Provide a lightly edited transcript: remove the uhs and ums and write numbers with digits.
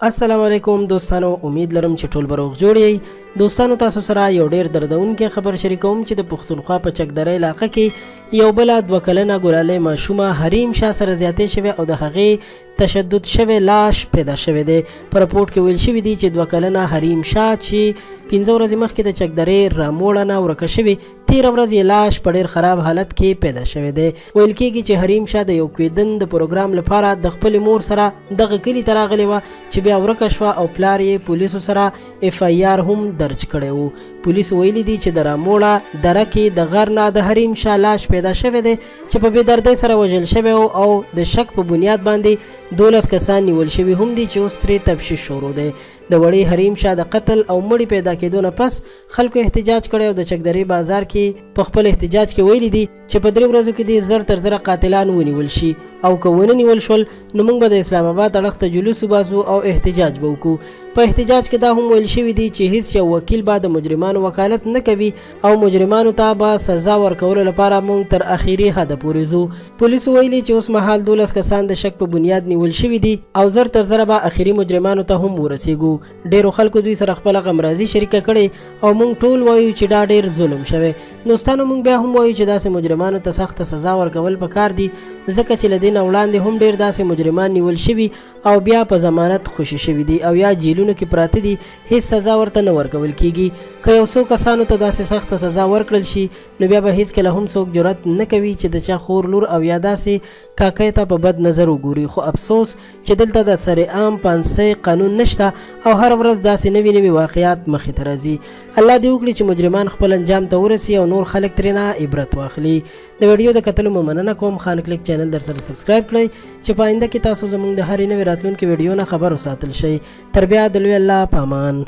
السلام علیکم دوستانو، امید لرم چې ټول به روغ جوړ یئ. دوستانو، تاسو سره یو ډیر دردونکی خبر شریکوم چې د پښتونخوا په چکدره علاقه کې یو بله 2 کلنه ګلالۍ ماشومه حریم شاه سره زیاتې شوې او د هغې تشدد شوی لاش پیدا شوی دی. په راپورټ کې ویل شوي دي چې 2 کلنه حریم شاه چې 15 ورځې مخکې د چکدرې راموړه نه ورکه شوې، 13 ورځ یې لاش په ډېر خراب حالت کې پیدا شوی دی. ویل کېږي چې حریم شاه د یو کویدن د پروګرام لپاره د خپلې مور سره دغه کلي ته راغلې وه چې بیا ورکه شوه او پلار یې پولیسو سره FIR هم درج کړی و. پولیسو ویلي دي چې د راموړه دره کې د غر نه د حریم شاه لاش پیدا شوی دی چې په بې دردۍ سره وژل شوی او د شک په بنیاد باندې 12 کسان نیول شوي هم دي چې اوس ترې تفتیش شروع دی. د وړې حریم شاه د قتل او مړي پیدا کېدو نه پس خلکو احتجاج کړی او د چکدرې بازار کې په خپل احتجاج کې ویلي دي چې په 3 ورځو کې دې 1000 تر 1000 قاتلان ونیول شي او که ونه نیول شول نو موږ به د اسلام آباد اړخ ته جلوس وباسو او احتجاج به وکړو. په احتجاج کې دا هم ویل شوي دي چې هیڅ یو وکیل به د مجرمانو وکالت نه کوي او مجرمانو ته به سزا ورکولو لپاره موږ تر اخري حده پورې ځو. پولیسو ویلي چې اوس مهال 12 کسان د شک په بنیاد نیول شوي دي او 1000 تر 1000 به اخري مجرمانو ته هم ورسیږو. ډیرو خلکو دوی سره خپل غمرازي شریکه کړې او موږ ټول وایو چې دا ډیر ظلم شوی. دوستانو، موږ بیا هم وایو چې داسې مجرمانو ته سخته سزا ورکول پکار دي، ځکه چې له دې نه وړاندې هم ډیر داسې مجرمان نیول شوي او بیا په ضمانت خوشي شوي دي او یا جیلونو کې پراته دي، هیڅ سزا ورته نه ورکول کیږي. که یو څو کسانو ته داسې سخته سزا ورکړل شي نو بیا به هیڅکله هم څوک جرأت نه کوي چې د چا خور لور او یا داسې کاکۍ ته په بد نظر وګوري. خو افسوس چې دلته د سرعام پانسۍ قانون نشته او هر ورځ داسې نوي واقعات مخې ته راځي. الله دې وکړي چې مجرمان خپل انجام ته ورسي او نور خلک ترېنه عبرت واخلي. د ویډیو د کتلو مو مننه کوم. خان کلیک چینل در سره سبسکرایب کړئ چې په آینده کې تاسو زموږ د هرې نوې راتلونکې ویډیو نه خبر وساتل شئ. تر بیا د لوی الله په امان.